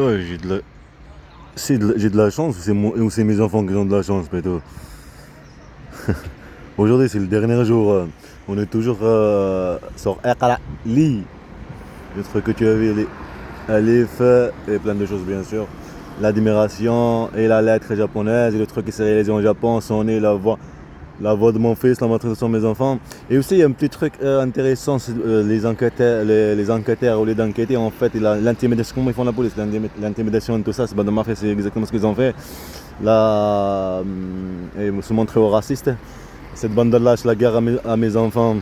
Ouais, j'ai de la chance ou c'est mes enfants qui ont de la chance plutôt. Aujourd'hui, c'est le dernier jour. On est toujours sur Iqra, lit. Le truc que tu as vu, Alif et plein de choses bien sûr. L'admiration et la lettre japonaise et le truc qui s'est réalisé en Japon, son nez, la voix de mon fils, la maltraitation de mes enfants. Et aussi, il y a un petit truc intéressant, c'est les enquêteurs, au lieu d'enquêter, en fait, l'intimidation, comment ils font la police, l'intimidation et tout ça, c'est pas de ma fait, c'est exactement ce qu'ils ont fait. Là, et se montrer aux racistes. Cette bande de lâches, la guerre à mes enfants,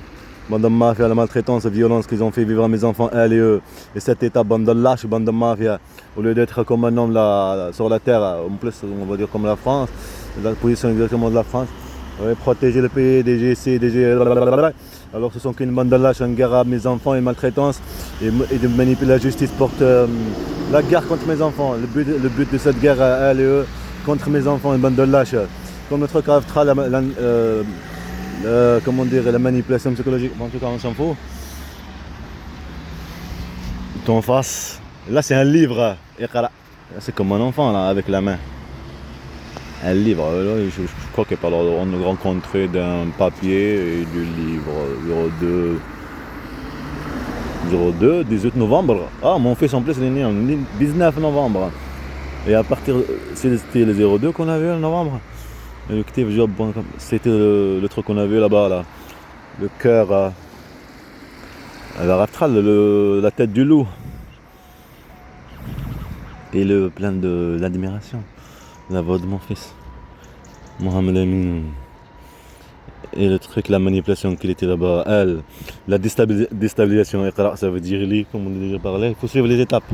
bande de mafia, la maltraitance, la violence qu'ils ont fait vivre à mes enfants, elle et eux. Et cet état, bande de lâches, bande de mafia, au lieu d'être comme un homme sur la terre, en plus, on va dire comme la France, la position exactement de la France. Ouais, protéger le pays, DGC, alors ce sont qu'une bande de lâches, une guerre à mes enfants et maltraitance et de manipuler la justice porte la guerre contre mes enfants. Le but de cette guerre, elle et eux, contre mes enfants, une bande de lâches. Comme notre Kaftra, comment dire, la manipulation psychologique, en tout cas on s'en fout. Ton face, là c'est un livre, c'est comme un enfant là, avec la main. Un livre, là, je crois qu'il parle de rencontrer d'un papier et du livre 18 novembre. Ah, mon fils en plus il est né en 19 novembre. Et à partir, c'était le 02 qu'on a vu en novembre. Et c'était le truc qu'on a vu là-bas, là. Le cœur, la raftrale, la tête du loup. Et le plein de l'admiration. La voix de mon fils, Mohamed Amin. Et le truc, la manipulation qu'il était là-bas, elle, la déstabilisation, ça veut dire lit, comme on a déjà parlé. Il faut suivre les étapes.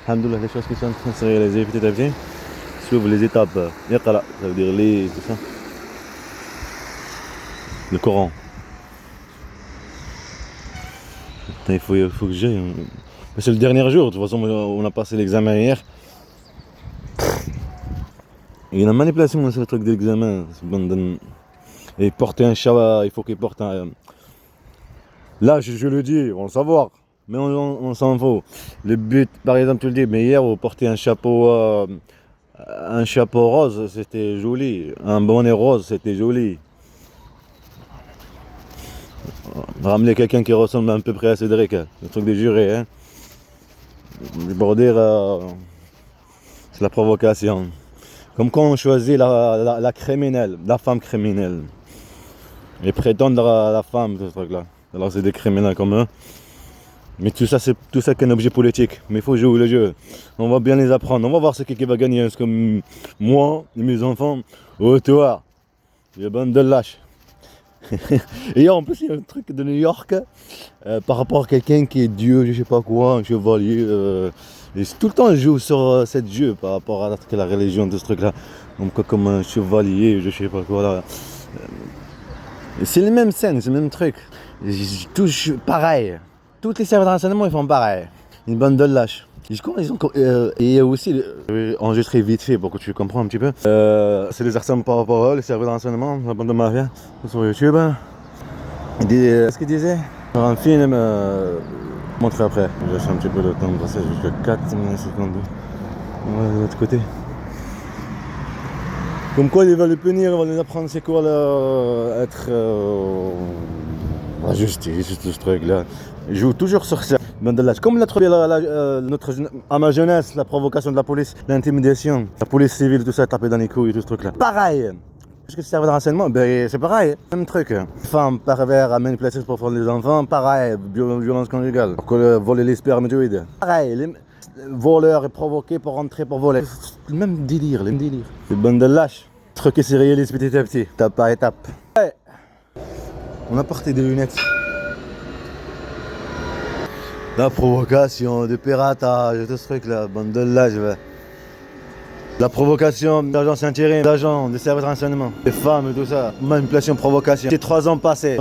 Alhamdoulilah, les choses qui sont en train de se réaliser petit à petit. Suivre les étapes. Ça veut dire lit, tout ça. Le Coran. Putain, il faut que j'aille. C'est le dernier jour, de toute façon, on a passé l'examen hier. Il y a une manipulation dans ce truc d'examen. Et porter un chapeau, il faut qu'il porte un. Là, je le dis, on va le savoir, mais on s'en fout. Le but, par exemple, tu le dis, mais hier, vous portez un chapeau rose, c'était joli. Un bonnet rose, c'était joli. Ramener quelqu'un qui ressemble à peu près à Cédric, le truc des jurés. Hein. Pour dire, c'est la provocation. Comme quand on choisit la criminelle, la femme criminelle. Et prétendre à la femme, ce truc-là. Alors c'est des criminels comme eux. Mais tout ça qu'un objet politique. Mais il faut jouer le jeu. On va bien les apprendre. On va voir ce qui va gagner. Est-ce que moi et mes enfants, ou toi, les bandes de lâches. Et en plus, il y a un truc de New York par rapport à quelqu'un qui est Dieu, je sais pas quoi, un chevalier. Et tout le temps, je joue sur cette jeu par rapport à la religion de ce truc-là. Donc, comme un chevalier, je sais pas quoi là. C'est les mêmes scènes, c'est le même truc. Tous pareil. Toutes les services de renseignement, ils font pareil. Une bande de lâches. Et aussi, enregistré vite fait pour que tu comprennes un petit peu. C'est les harcèlements par rapport à eux, les services de renseignement, la bande de mafia, sur YouTube. Qu'est-ce qu'il disait? Un film, montrer après. Je laisse un petit peu le temps de passer jusqu'à 4 minutes 52. On va de l'autre côté. Comme quoi il va les punir, il va les apprendre c'est quoi là, être la justice, tout ce truc là. Il joue toujours sur ça. Comme à ma jeunesse, la provocation de la police, l'intimidation, la police civile, tout ça, taper dans les couilles et tout ce truc là. Pareil. Parce que c'est serveur de renseignement, ben c'est pareil, même truc. Femme pervers à manipulation pour faire les enfants, pareil, violence conjugale. Voler les spermatozoïdes. Pareil, voleur est provoqué pour rentrer pour voler. Le même délire, les délires. C'est une bande de lâches. Le truc qui se réalise petit à petit, étape par étape. Ouais. On a porté des lunettes. La provocation, du piratage, tout ce truc là, bande de lâches. Ouais. La provocation d'agents intérim, d'agents, de services de renseignement, des femmes et tout ça. Manipulation, provocation. C'est 3 ans passés.